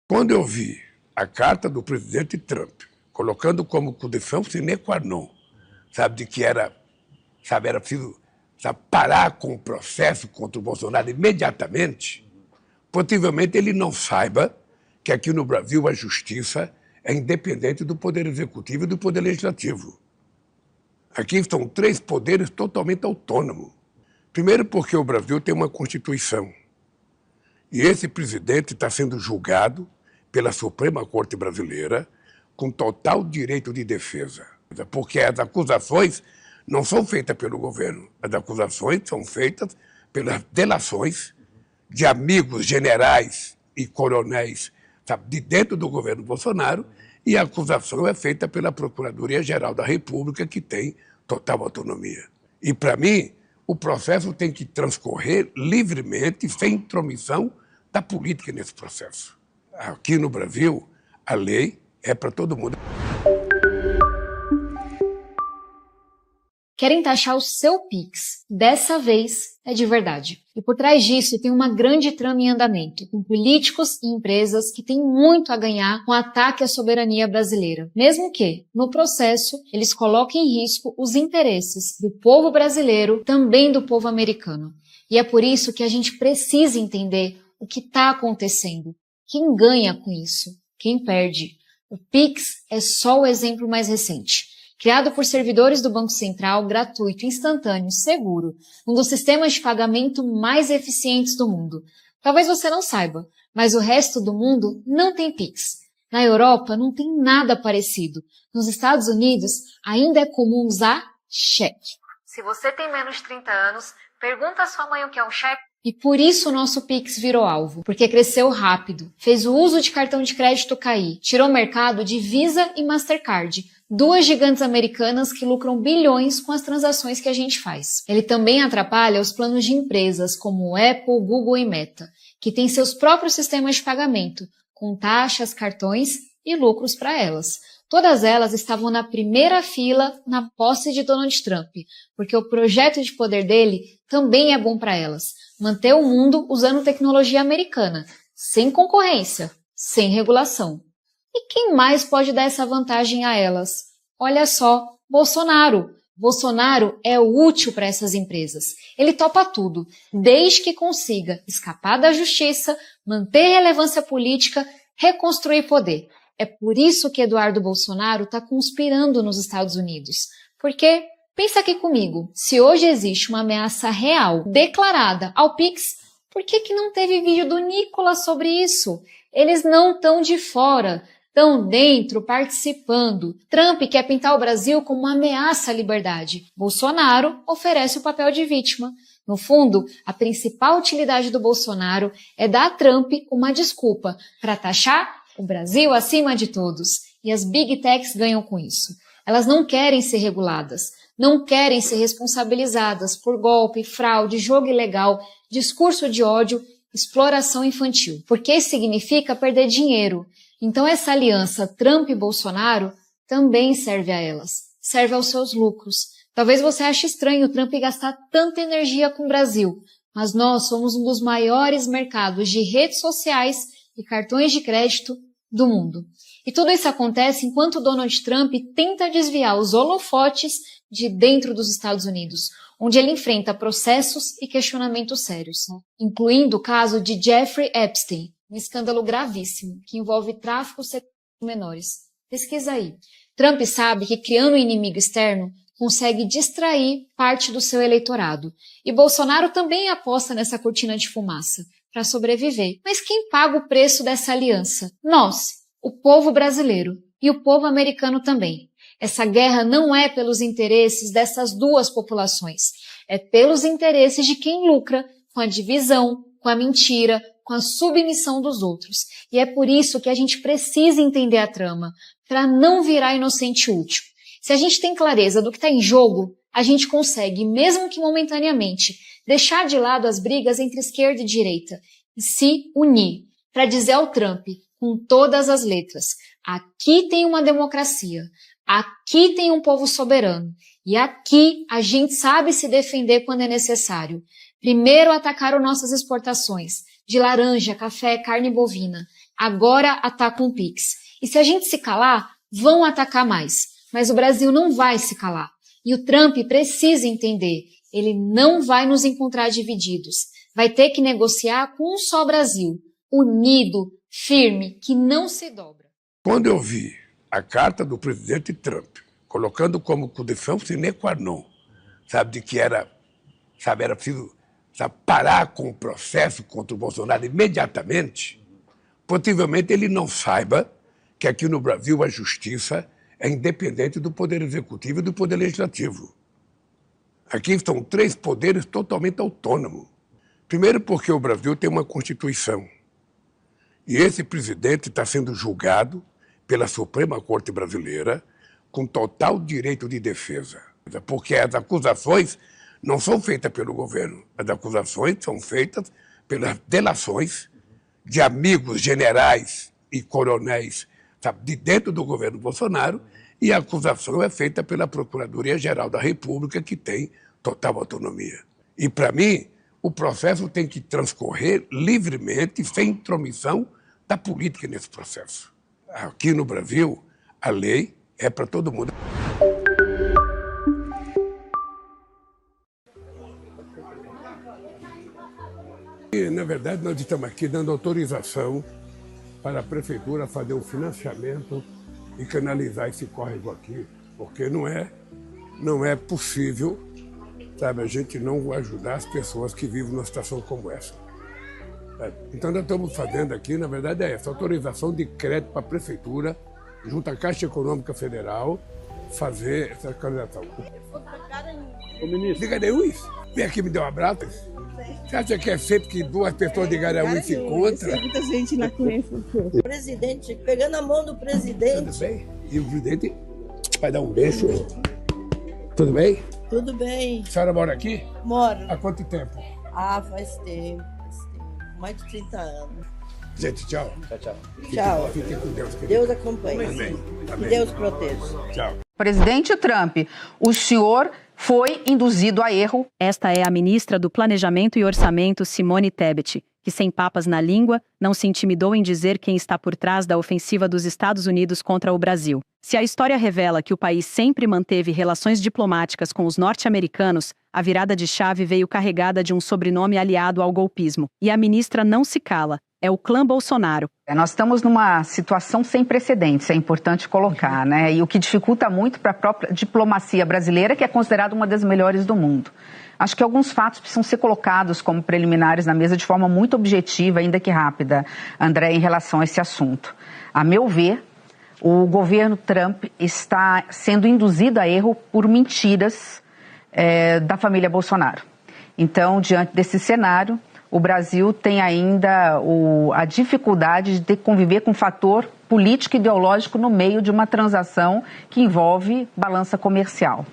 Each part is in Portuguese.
Quando eu vi a carta do presidente Trump colocando como condição sine qua non, de que era preciso parar com o processo contra o Bolsonaro imediatamente, possivelmente ele não saiba que aqui no Brasil a justiça é independente do Poder Executivo e do Poder Legislativo. Aqui são 3 poderes totalmente autônomos. Primeiro porque o Brasil tem uma Constituição. E esse presidente está sendo julgado pela Suprema Corte Brasileira com total direito de defesa. Porque as acusações não são feitas pelo governo. As acusações são feitas pelas delações de amigos generais e coronéis de dentro do governo Bolsonaro, e a acusação é feita pela Procuradoria-Geral da República, que tem total autonomia. E, para mim, o processo tem que transcorrer livremente, sem intromissão da política nesse processo. Aqui no Brasil, a lei é para todo mundo. Querem taxar o seu Pix. Dessa vez é de verdade. E por trás disso tem uma grande trama em andamento, com políticos e empresas que têm muito a ganhar com o ataque à soberania brasileira. Mesmo que, no processo, eles coloquem em risco os interesses do povo brasileiro, também do povo americano. E é por isso que a gente precisa entender o que está acontecendo. Quem ganha com isso? Quem perde? O Pix é só o exemplo mais recente. Criado por servidores do Banco Central, gratuito, instantâneo, seguro, um dos sistemas de pagamento mais eficientes do mundo. Talvez você não saiba, mas o resto do mundo não tem Pix. Na Europa não tem nada parecido. Nos Estados Unidos ainda é comum usar cheque. Se você tem menos de 30 anos, pergunta à sua mãe o que é um cheque. E por isso o nosso Pix virou alvo, porque cresceu rápido, fez o uso de cartão de crédito cair, tirou o mercado de Visa e Mastercard, 2 gigantes americanas que lucram bilhões com as transações que a gente faz. Ele também atrapalha os planos de empresas como Apple, Google e Meta, que têm seus próprios sistemas de pagamento, com taxas, cartões e lucros para elas. Todas elas estavam na primeira fila na posse de Donald Trump, porque o projeto de poder dele também é bom para elas. Manter o mundo usando tecnologia americana, sem concorrência, sem regulação. E quem mais pode dar essa vantagem a elas? Olha só, Bolsonaro. Bolsonaro é útil para essas empresas. Ele topa tudo, desde que consiga escapar da justiça, manter relevância política, reconstruir poder. É por isso que Eduardo Bolsonaro está conspirando nos Estados Unidos. Porque, pensa aqui comigo, se hoje existe uma ameaça real, declarada ao Pix, por que não teve vídeo do Nicolas sobre isso? Eles não estão de fora, estão dentro, participando. Trump quer pintar o Brasil como uma ameaça à liberdade. Bolsonaro oferece o papel de vítima. No fundo, a principal utilidade do Bolsonaro é dar a Trump uma desculpa para taxar o Brasil acima de todos. E as Big Techs ganham com isso. Elas não querem ser reguladas, não querem ser responsabilizadas por golpe, fraude, jogo ilegal, discurso de ódio, exploração infantil. Porque isso significa perder dinheiro. Então essa aliança Trump e Bolsonaro também serve a elas, serve aos seus lucros. Talvez você ache estranho o Trump gastar tanta energia com o Brasil, mas nós somos um dos maiores mercados de redes sociais e cartões de crédito do mundo. E tudo isso acontece enquanto Donald Trump tenta desviar os holofotes de dentro dos Estados Unidos, onde ele enfrenta processos e questionamentos sérios, incluindo o caso de Jeffrey Epstein, um escândalo gravíssimo que envolve tráfico sexual de menores. Pesquisa aí. Trump sabe que criando um inimigo externo consegue distrair parte do seu eleitorado. E Bolsonaro também aposta nessa cortina de fumaça para sobreviver. Mas quem paga o preço dessa aliança? Nós, o povo brasileiro e o povo americano também. Essa guerra não é pelos interesses dessas duas populações, é pelos interesses de quem lucra com a divisão, com a mentira, com a submissão dos outros. E é por isso que a gente precisa entender a trama, para não virar inocente útil. Se a gente tem clareza do que está em jogo, a gente consegue, mesmo que momentaneamente, deixar de lado as brigas entre esquerda e direita e se unir para dizer ao Trump, com todas as letras, aqui tem uma democracia, aqui tem um povo soberano e aqui a gente sabe se defender quando é necessário. Primeiro atacaram nossas exportações de laranja, café, carne bovina. Agora atacam o Pix. E se a gente se calar, vão atacar mais. Mas o Brasil não vai se calar. E o Trump precisa entender, ele não vai nos encontrar divididos. Vai ter que negociar com um só Brasil, unido, firme, que não se dobra. Quando eu vi a carta do presidente Trump, colocando como condição sine qua non, de que era preciso parar com o processo contra o Bolsonaro imediatamente, possivelmente ele não saiba que aqui no Brasil a justiça é independente do Poder Executivo e do Poder Legislativo. Aqui estão 3 poderes totalmente autônomos. Primeiro porque o Brasil tem uma Constituição. E esse presidente está sendo julgado pela Suprema Corte Brasileira com total direito de defesa. Porque as acusações não são feitas pelo governo. As acusações são feitas pelas delações de amigos generais e coronéis de dentro do governo Bolsonaro, e a acusação é feita pela Procuradoria-Geral da República, que tem total autonomia. E, para mim, o processo tem que transcorrer livremente, sem intromissão da política nesse processo. Aqui no Brasil, a lei é para todo mundo. E, na verdade, nós estamos aqui dando autorização para a Prefeitura fazer um financiamento e canalizar esse córrego aqui, porque não é possível, a gente não ajudar as pessoas que vivem numa situação como essa. Então, nós estamos fazendo aqui, na verdade, é essa autorização de crédito para a Prefeitura, junto à Caixa Econômica Federal, fazer essa canalização. Ô, ministro. De Garanhuns, vem aqui me dê um abraço. Você acha que é sempre que 2 pessoas de Garanhuns se encontram? Muita gente lá conhece. O presidente, pegando a mão do presidente. Tudo bem? E o presidente vai dar um beijo. Tudo bem? Tudo bem. A senhora mora aqui? Moro. Há quanto tempo? Faz tempo. Mais de 30 anos. Gente, tchau. Tchau. Fiquem com Deus, querido. Deus acompanhe. Amém. Que Deus proteja. Tchau. Presidente Trump, o senhor foi induzido a erro. Esta é a ministra do Planejamento e Orçamento, Simone Tebet, que sem papas na língua, não se intimidou em dizer quem está por trás da ofensiva dos Estados Unidos contra o Brasil. Se a história revela que o país sempre manteve relações diplomáticas com os norte-americanos, a virada de chave veio carregada de um sobrenome aliado ao golpismo. E a ministra não se cala. É o clã Bolsonaro. Nós estamos numa situação sem precedentes, é importante colocar, né? E o que dificulta muito para a própria diplomacia brasileira, que é considerada uma das melhores do mundo. Acho que alguns fatos precisam ser colocados como preliminares na mesa de forma muito objetiva, ainda que rápida, André, em relação a esse assunto. A meu ver, o governo Trump está sendo induzido a erro por mentiras da família Bolsonaro. Então, diante desse cenário, o Brasil tem ainda a dificuldade de conviver com um fator político e ideológico no meio de uma transação que envolve balança comercial.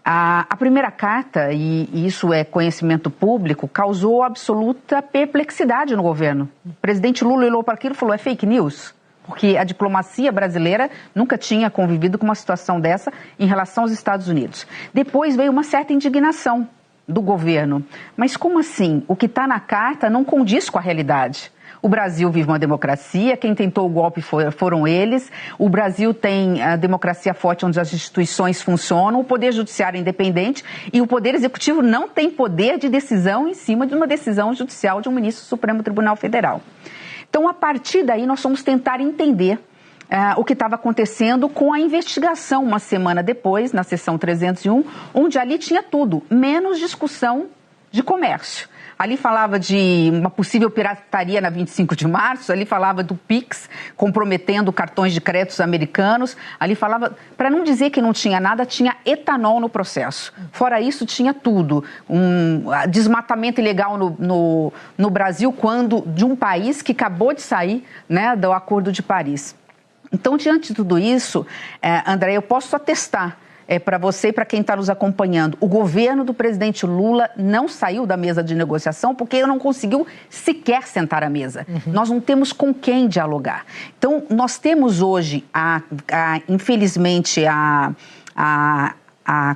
A primeira carta, e isso é conhecimento público, causou absoluta perplexidade no governo. O presidente Lula olhou para aquilo e falou, é fake news? Porque a diplomacia brasileira nunca tinha convivido com uma situação dessa em relação aos Estados Unidos. Depois veio uma certa indignação do governo. Mas como assim? O que está na carta não condiz com a realidade. O Brasil vive uma democracia, quem tentou o golpe foram eles. O Brasil tem a democracia forte onde as instituições funcionam, o poder judiciário é independente e o poder executivo não tem poder de decisão em cima de uma decisão judicial de um ministro do Supremo Tribunal Federal. Então, a partir daí, nós vamos tentar entender o que estava acontecendo com a investigação uma semana depois, na sessão 301, onde ali tinha tudo, menos discussão de comércio. Ali falava de uma possível pirataria na 25 de março, ali falava do Pix comprometendo cartões de créditos americanos, ali falava, para não dizer que não tinha nada, tinha etanol no processo. Fora isso, tinha tudo. Desmatamento ilegal no Brasil, de um país que acabou de sair, né, do Acordo de Paris. Então, diante de tudo isso, André, eu posso atestar para você e para quem está nos acompanhando, o governo do presidente Lula não saiu da mesa de negociação porque não conseguiu sequer sentar à mesa. Nós não temos com quem dialogar. Então, nós temos hoje, infelizmente, a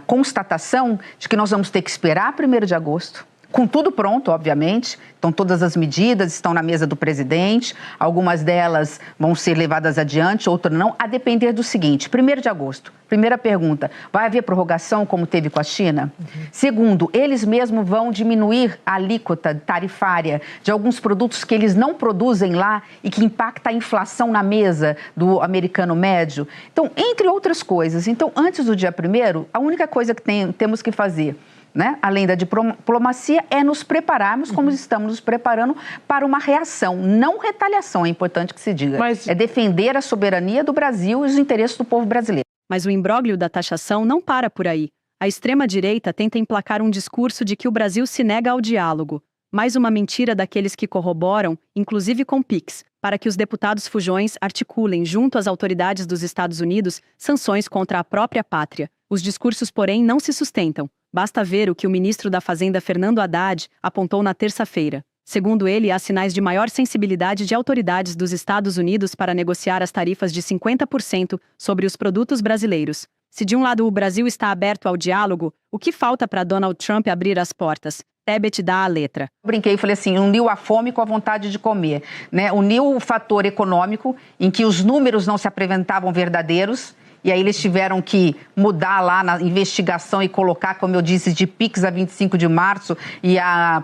constatação de que nós vamos ter que esperar 1º de agosto com tudo pronto, obviamente. Então, todas as medidas estão na mesa do presidente, algumas delas vão ser levadas adiante, outras não, a depender do seguinte: 1º de agosto, primeira pergunta, vai haver prorrogação como teve com a China? Segundo, eles mesmos vão diminuir a alíquota tarifária de alguns produtos que eles não produzem lá e que impacta a inflação na mesa do americano médio? Então, entre outras coisas. Então, antes do dia 1º, a única coisa que temos que fazer, né, além da diplomacia, é nos prepararmos como estamos nos preparando para uma reação, não retaliação, é importante que se diga. É defender a soberania do Brasil e os interesses do povo brasileiro. Mas o imbróglio da taxação não para por aí. A extrema-direita tenta emplacar um discurso de que o Brasil se nega ao diálogo. Mais uma mentira daqueles que corroboram, inclusive com PIX, para que os deputados fujões articulem, junto às autoridades dos Estados Unidos, sanções contra a própria pátria. Os discursos, porém, não se sustentam. Basta ver o que o ministro da Fazenda, Fernando Haddad, apontou na terça-feira. Segundo ele, há sinais de maior sensibilidade de autoridades dos Estados Unidos para negociar as tarifas de 50% sobre os produtos brasileiros. Se de um lado o Brasil está aberto ao diálogo, o que falta para Donald Trump abrir as portas? Tebet dá a letra. Brinquei e falei assim, uniu a fome com a vontade de comer, né? Uniu o fator econômico, em que os números não se apresentavam verdadeiros, e aí eles tiveram que mudar lá na investigação e colocar, como eu disse, de PIX a 25 de março e a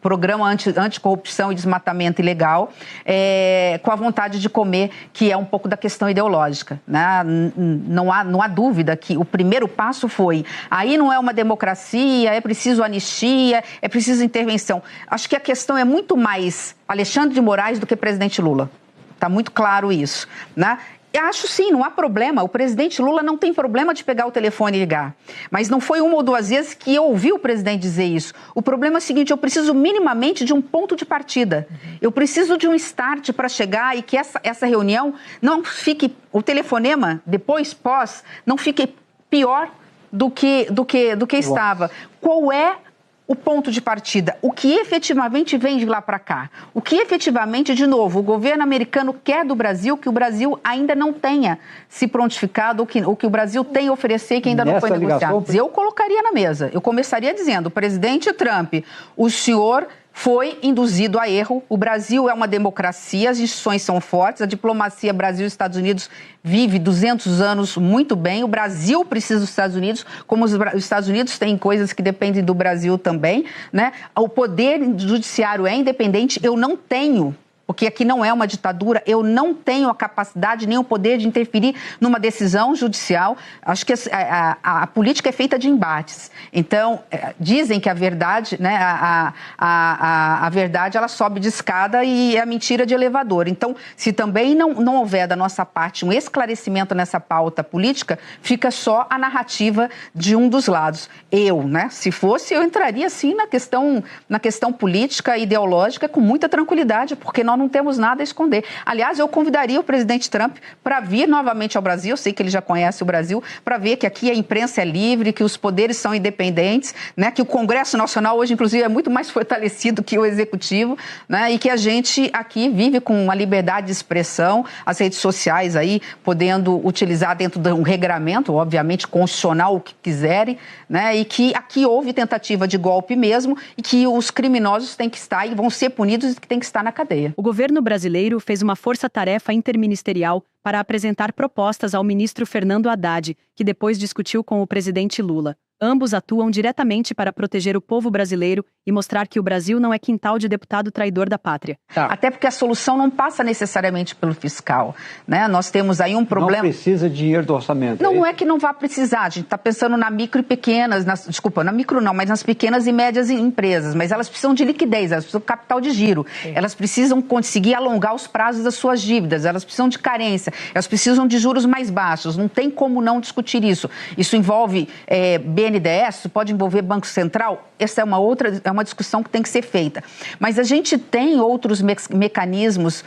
programa anticorrupção e desmatamento ilegal, com a vontade de comer, que é um pouco da questão ideológica, né? Não há dúvida que o primeiro passo foi, aí não é uma democracia, é preciso anistia, é preciso intervenção. Acho que a questão é muito mais Alexandre de Moraes do que presidente Lula. Está muito claro isso, né? Eu acho sim, não há problema. O presidente Lula não tem problema de pegar o telefone e ligar. Mas não foi uma ou duas vezes que eu ouvi o presidente dizer isso. O problema é o seguinte, eu preciso minimamente de um ponto de partida. Eu preciso de um start para chegar e que essa reunião não fique, o telefonema, depois, não fique pior do que estava. Qual é o ponto de partida? O que efetivamente vem de lá para cá? O que efetivamente, de novo, o governo americano quer do Brasil, que o Brasil ainda não tenha se prontificado, o que o Brasil tem a oferecer e que ainda não foi negociado? Eu colocaria na mesa. Eu começaria dizendo, presidente Trump, o senhor foi induzido a erro. O Brasil é uma democracia, as instituições são fortes, a diplomacia Brasil e Estados Unidos vive 200 anos muito bem. O Brasil precisa dos Estados Unidos, como os Estados Unidos têm coisas que dependem do Brasil também, né? O poder judiciário é independente, eu não tenho, porque aqui não é uma ditadura, eu não tenho a capacidade nem o poder de interferir numa decisão judicial. Acho que a política é feita de embates. Então, dizem que a verdade, né, a verdade ela sobe de escada e é a mentira de elevador. Então, se também não houver da nossa parte um esclarecimento nessa pauta política, fica só a narrativa de um dos lados. Se fosse, eu entraria sim na questão política, ideológica, com muita tranquilidade, porque nós não temos nada a esconder. Aliás, eu convidaria o presidente Trump para vir novamente ao Brasil, eu sei que ele já conhece o Brasil, para ver que aqui a imprensa é livre, que os poderes são independentes, né, que o Congresso Nacional hoje, inclusive, é muito mais fortalecido que o Executivo, né, e que a gente aqui vive com uma liberdade de expressão, as redes sociais aí podendo utilizar dentro de um regramento, obviamente, constitucional, o que quiserem, né, e que aqui houve tentativa de golpe mesmo e que os criminosos têm que estar e vão ser punidos e que têm que estar na cadeia. O governo brasileiro fez uma força-tarefa interministerial para apresentar propostas ao ministro Fernando Haddad, que depois discutiu com o presidente Lula. Ambos atuam diretamente para proteger o povo brasileiro e mostrar que o Brasil não é quintal de deputado traidor da pátria. Até porque a solução não passa necessariamente pelo fiscal, né? Nós temos aí um problema... Não precisa de dinheiro do orçamento. Não é que não vá precisar, a gente está pensando na micro e pequenas, na micro não, mas nas pequenas e médias empresas, mas elas precisam de liquidez, elas precisam de capital de giro, elas precisam conseguir alongar os prazos das suas dívidas, elas precisam de carência, elas precisam de juros mais baixos, não tem como não discutir isso. Isso envolve BNDES, pode envolver Banco Central, essa é uma discussão que tem que ser feita. Mas a gente tem outros mecanismos,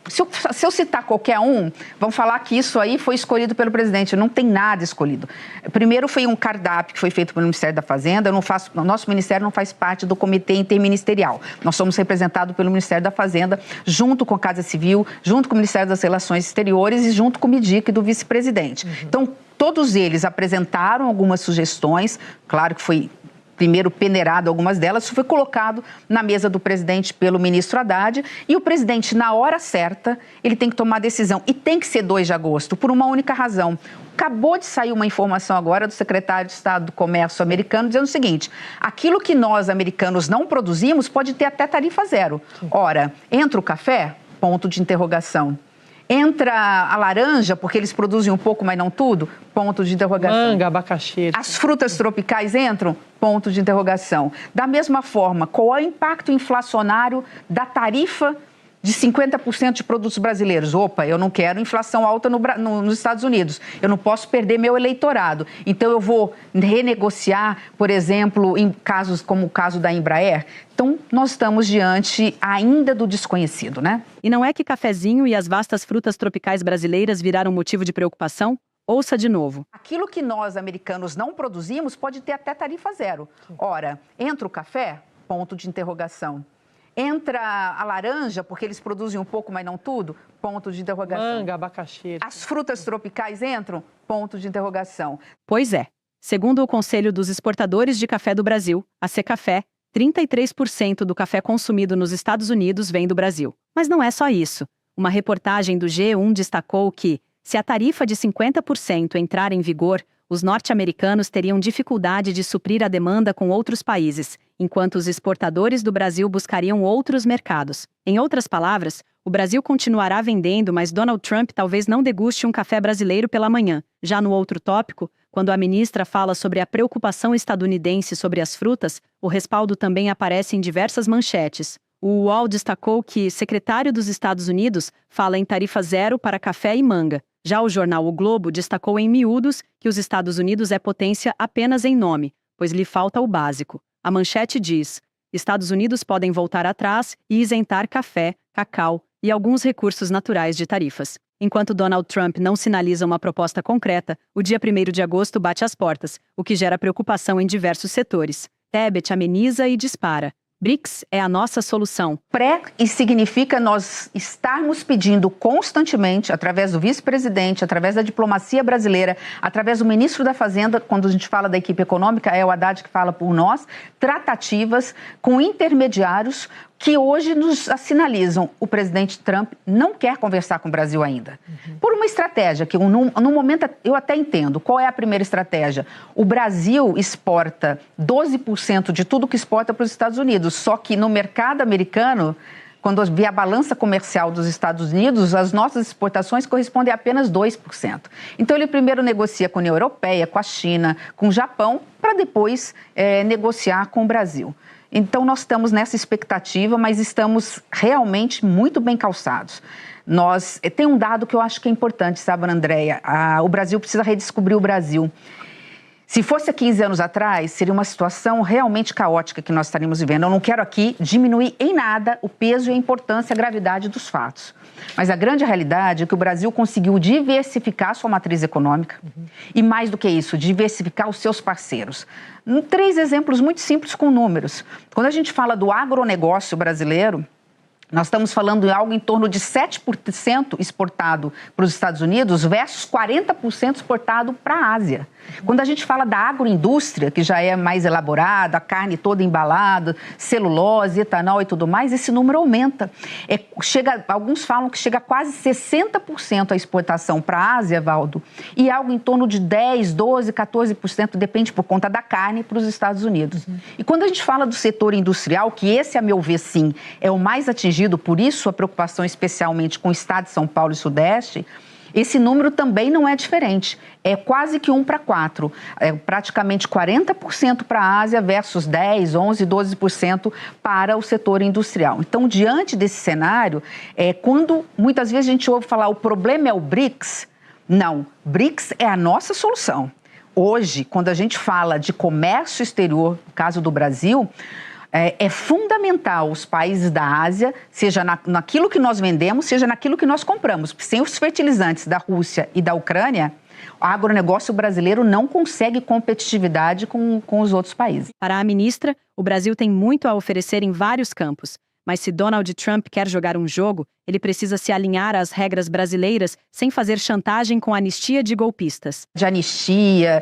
se eu citar qualquer um, vão falar que isso aí foi escolhido pelo presidente, não tem nada escolhido. Primeiro foi um cardápio que foi feito pelo Ministério da Fazenda, o nosso Ministério não faz parte do Comitê Interministerial, nós somos representados pelo Ministério da Fazenda, junto com a Casa Civil, junto com o Ministério das Relações Exteriores e junto com o MIDIC do vice-presidente. Então, todos eles apresentaram algumas sugestões, claro que foi primeiro peneirado algumas delas, isso foi colocado na mesa do presidente pelo ministro Haddad, e o presidente, na hora certa, ele tem que tomar decisão, e tem que ser 2 de agosto, por uma única razão. Acabou de sair uma informação agora do secretário de Estado do Comércio americano dizendo o seguinte: aquilo que nós, americanos, não produzimos pode ter até tarifa zero. Ora, entra o café? Ponto de interrogação. Entra a laranja, porque eles produzem um pouco, mas não tudo? Ponto de interrogação. Manga, abacaxi. As frutas tropicais entram? Ponto de interrogação. Da mesma forma, qual é o impacto inflacionário da tarifa de 50% de produtos brasileiros? Opa, eu não quero inflação alta nos Estados Unidos. Eu não posso perder meu eleitorado. Então, eu vou renegociar, por exemplo, em casos como o caso da Embraer. Então, nós estamos diante ainda do desconhecido, né? E não é que cafezinho e as vastas frutas tropicais brasileiras viraram motivo de preocupação? Ouça de novo. Aquilo que nós, americanos, não produzimos pode ter até tarifa zero. Ora, entra o café? Ponto de interrogação. Entra a laranja, porque eles produzem um pouco, mas não tudo? Ponto de interrogação. Manga, abacaxi. As frutas tropicais entram? Ponto de interrogação. Pois é. Segundo o Conselho dos Exportadores de Café do Brasil, a Secafé, 33% do café consumido nos Estados Unidos vem do Brasil. Mas não é só isso. Uma reportagem do G1 destacou que, se a tarifa de 50% entrar em vigor, os norte-americanos teriam dificuldade de suprir a demanda com outros países, enquanto os exportadores do Brasil buscariam outros mercados. Em outras palavras, o Brasil continuará vendendo, mas Donald Trump talvez não deguste um café brasileiro pela manhã. Já no outro tópico, quando a ministra fala sobre a preocupação estadunidense sobre as frutas, o respaldo também aparece em diversas manchetes. O UOL destacou que secretário dos Estados Unidos fala em tarifa zero para café e manga. Já o jornal O Globo destacou em miúdos que os Estados Unidos é potência apenas em nome, pois lhe falta o básico. A manchete diz: Estados Unidos podem voltar atrás e isentar café, cacau e alguns recursos naturais de tarifas. Enquanto Donald Trump não sinaliza uma proposta concreta, o dia 1º de agosto bate às portas, o que gera preocupação em diversos setores. Tebet ameniza e dispara. BRICS é a nossa solução. E significa nós estarmos pedindo constantemente, através do vice-presidente, através da diplomacia brasileira, através do ministro da Fazenda, quando a gente fala da equipe econômica, é o Haddad que fala por nós, tratativas com intermediários que hoje nos sinalizam: o presidente Trump não quer conversar com o Brasil ainda. Por uma estratégia que, no momento, eu até entendo. Qual é a primeira estratégia? O Brasil exporta 12% de tudo que exporta para os Estados Unidos, só que no mercado americano, quando vê a balança comercial dos Estados Unidos, as nossas exportações correspondem a apenas 2%. Então, ele primeiro negocia com a União Europeia, com a China, com o Japão, para depois negociar com o Brasil. Então, nós estamos nessa expectativa, mas estamos realmente muito bem calçados. Tem um dado que eu acho que é importante, sabe, Andréia? O Brasil precisa redescobrir o Brasil. Se fosse há 15 anos atrás, seria uma situação realmente caótica que nós estaríamos vivendo. Eu não quero aqui diminuir em nada o peso e a importância e a gravidade dos fatos. Mas a grande realidade é que o Brasil conseguiu diversificar sua matriz econômica e, mais do que isso, diversificar os seus parceiros. 3 exemplos muito simples com números. Quando a gente fala do agronegócio brasileiro, nós estamos falando de algo em torno de 7% exportado para os Estados Unidos versus 40% exportado para a Ásia. Quando a gente fala da agroindústria, que já é mais elaborada, a carne toda embalada, celulose, etanol e tudo mais, esse número aumenta. Alguns falam que chega a quase 60% a exportação para a Ásia, Valdo, e algo em torno de 10%, 12%, 14%, depende por conta da carne, para os Estados Unidos. E quando a gente fala do setor industrial, que esse, a meu ver, sim, é o mais atingido, por isso a preocupação especialmente com o estado de São Paulo e Sudeste, esse número também não é diferente. É quase que 1 para 4. É praticamente 40% para a Ásia versus 10%, 11%, 12% para o setor industrial. Então, diante desse cenário, quando muitas vezes a gente ouve falar o problema é o BRICS, não. BRICS é a nossa solução. Hoje, quando a gente fala de comércio exterior, no caso do Brasil, é fundamental os países da Ásia, seja naquilo que nós vendemos, seja naquilo que nós compramos. Porque sem os fertilizantes da Rússia e da Ucrânia, o agronegócio brasileiro não consegue competitividade com os outros países. Para a ministra, o Brasil tem muito a oferecer em vários campos, Mas se Donald Trump quer jogar um jogo, ele precisa se alinhar às regras brasileiras sem fazer chantagem com anistia de golpistas. De anistia,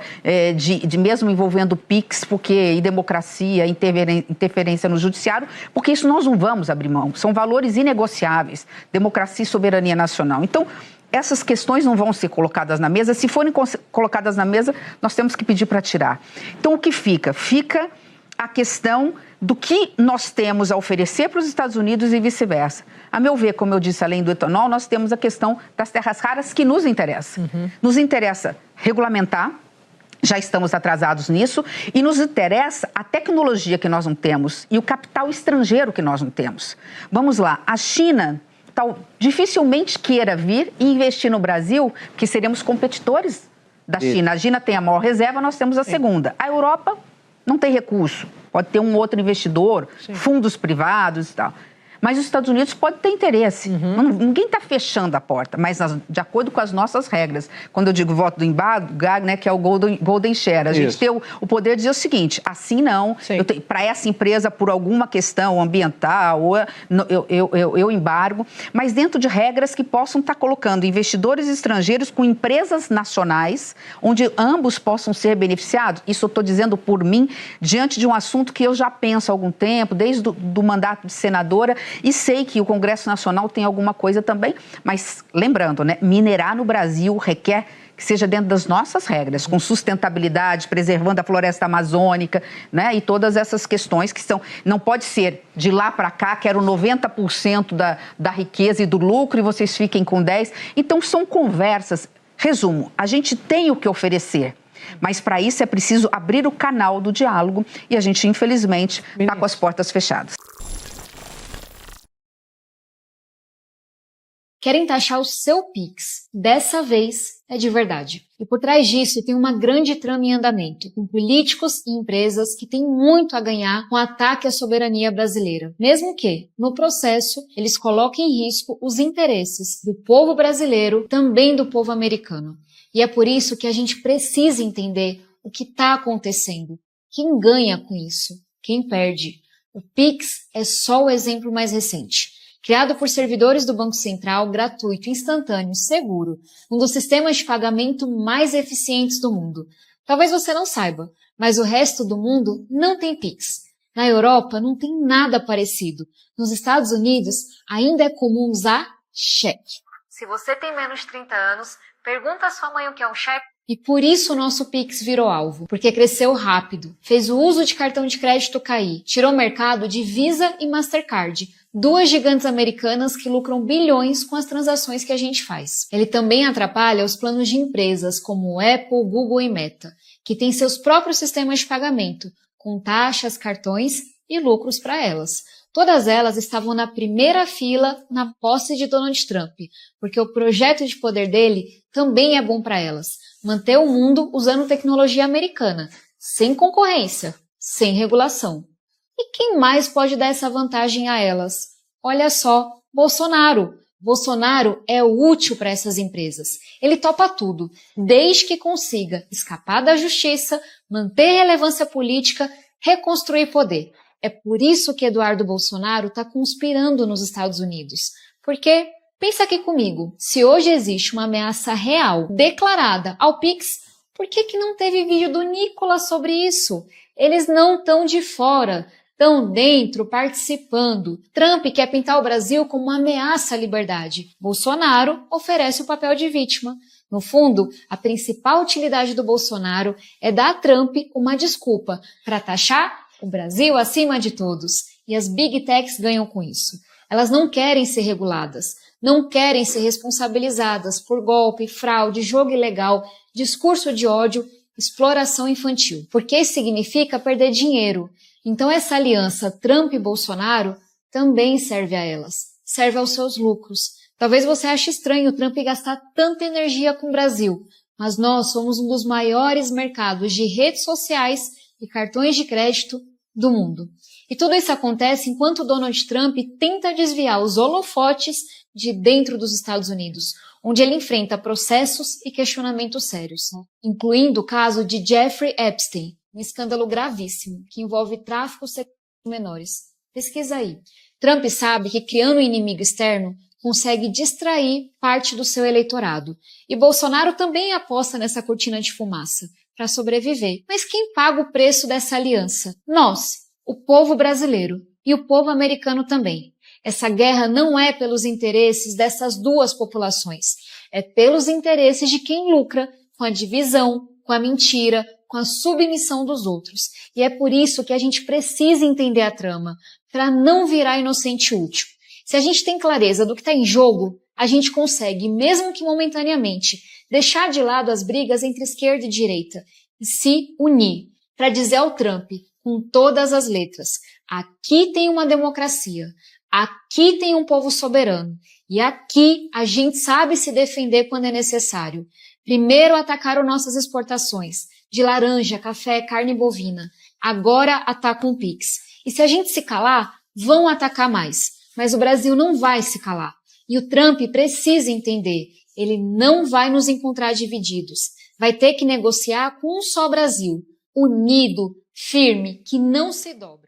de mesmo envolvendo PIX, e democracia, interferência no judiciário, porque isso nós não vamos abrir mão. São valores inegociáveis, democracia e soberania nacional. Então, essas questões não vão ser colocadas na mesa. Se forem colocadas na mesa, nós temos que pedir para tirar. Então, o que fica? Fica a questão do que nós temos a oferecer para os Estados Unidos e vice-versa. A meu ver, como eu disse, além do etanol, nós temos a questão das terras raras que nos interessa. Nos interessa regulamentar, já estamos atrasados nisso, e nos interessa a tecnologia que nós não temos e o capital estrangeiro que nós não temos. Vamos lá, a China dificilmente queira vir e investir no Brasil, que seremos competidores da China. A China tem a maior reserva, nós temos a segunda. A Europa não tem recurso, pode ter um outro investidor, fundos privados e tal. Mas os Estados Unidos podem ter interesse. Ninguém está fechando a porta, mas de acordo com as nossas regras. Quando eu digo voto do embargo, né, que é o Golden Share, a gente tem o poder de dizer o seguinte, assim não, para essa empresa, por alguma questão ambiental, eu embargo, mas dentro de regras que possam estar colocando investidores estrangeiros com empresas nacionais, onde ambos possam ser beneficiados. Isso eu estou dizendo por mim, diante de um assunto que eu já penso há algum tempo, desde o mandato de senadora, e sei que o Congresso Nacional tem alguma coisa também, mas lembrando, né, minerar no Brasil requer que seja dentro das nossas regras, com sustentabilidade, preservando a floresta amazônica, né, e todas essas questões que não pode ser de lá para cá, quero 90% da riqueza e do lucro e vocês fiquem com 10%. Então são conversas. Resumo, a gente tem o que oferecer. Mas para isso é preciso abrir o canal do diálogo e a gente, infelizmente, está com as portas fechadas. Querem taxar o seu Pix. Dessa vez é de verdade. E por trás disso tem uma grande trama em andamento, com políticos e empresas que têm muito a ganhar com o ataque à soberania brasileira. Mesmo que, no processo, eles coloquem em risco os interesses do povo brasileiro, também do povo americano. E é por isso que a gente precisa entender o que está acontecendo. Quem ganha com isso? Quem perde? O Pix é só o exemplo mais recente. Criado por servidores do Banco Central, gratuito, instantâneo, seguro, um dos sistemas de pagamento mais eficientes do mundo. Talvez você não saiba, mas o resto do mundo não tem Pix. Na Europa não tem nada parecido. Nos Estados Unidos ainda é comum usar cheque. Se você tem menos de 30 anos, pergunta à sua mãe o que é um cheque. E por isso o nosso Pix virou alvo, porque cresceu rápido, fez o uso de cartão de crédito cair, tirou o mercado de Visa e Mastercard, duas gigantes americanas que lucram bilhões com as transações que a gente faz. Ele também atrapalha os planos de empresas como Apple, Google e Meta, que têm seus próprios sistemas de pagamento, com taxas, cartões e lucros para elas. Todas elas estavam na primeira fila na posse de Donald Trump, porque o projeto de poder dele também é bom para elas. Manter o mundo usando tecnologia americana, sem concorrência, sem regulação. E quem mais pode dar essa vantagem a elas? Olha só, Bolsonaro. Bolsonaro é útil para essas empresas. Ele topa tudo, desde que consiga escapar da justiça, manter relevância política, reconstruir poder. É por isso que Eduardo Bolsonaro está conspirando nos Estados Unidos. Porque, pensa aqui comigo, se hoje existe uma ameaça real, declarada ao Pix, por que não teve vídeo do Nicolas sobre isso? Eles não estão de fora, estão dentro, participando. Trump quer pintar o Brasil como uma ameaça à liberdade. Bolsonaro oferece o papel de vítima. No fundo, a principal utilidade do Bolsonaro é dar a Trump uma desculpa para taxar o Brasil acima de todos. E as Big Techs ganham com isso. Elas não querem ser reguladas, não querem ser responsabilizadas por golpe, fraude, jogo ilegal, discurso de ódio, exploração infantil. Porque isso significa perder dinheiro. Então essa aliança Trump e Bolsonaro também serve a elas, serve aos seus lucros. Talvez você ache estranho o Trump gastar tanta energia com o Brasil, mas nós somos um dos maiores mercados de redes sociais e cartões de crédito do mundo. E tudo isso acontece enquanto Donald Trump tenta desviar os holofotes de dentro dos Estados Unidos, onde ele enfrenta processos e questionamentos sérios, incluindo o caso de Jeffrey Epstein, um escândalo gravíssimo que envolve tráfico sexual de menores. Pesquisa aí. Trump sabe que criando um inimigo externo consegue distrair parte do seu eleitorado. E Bolsonaro também aposta nessa cortina de fumaça para sobreviver. Mas quem paga o preço dessa aliança? Nós, o povo brasileiro e o povo americano também. Essa guerra não é pelos interesses dessas duas populações, é pelos interesses de quem lucra com a divisão, com a mentira, com a submissão dos outros. E é por isso que a gente precisa entender a trama, para não virar inocente útil. Se a gente tem clareza do que está em jogo, a gente consegue, mesmo que momentaneamente, deixar de lado as brigas entre esquerda e direita e se unir para dizer ao Trump, com todas as letras, aqui tem uma democracia, aqui tem um povo soberano e aqui a gente sabe se defender quando é necessário. Primeiro atacaram nossas exportações de laranja, café, carne bovina. Agora atacam o Pix. E se a gente se calar, vão atacar mais. Mas o Brasil não vai se calar. E o Trump precisa entender, ele não vai nos encontrar divididos. Vai ter que negociar com um só Brasil, unido, firme, que não se dobra.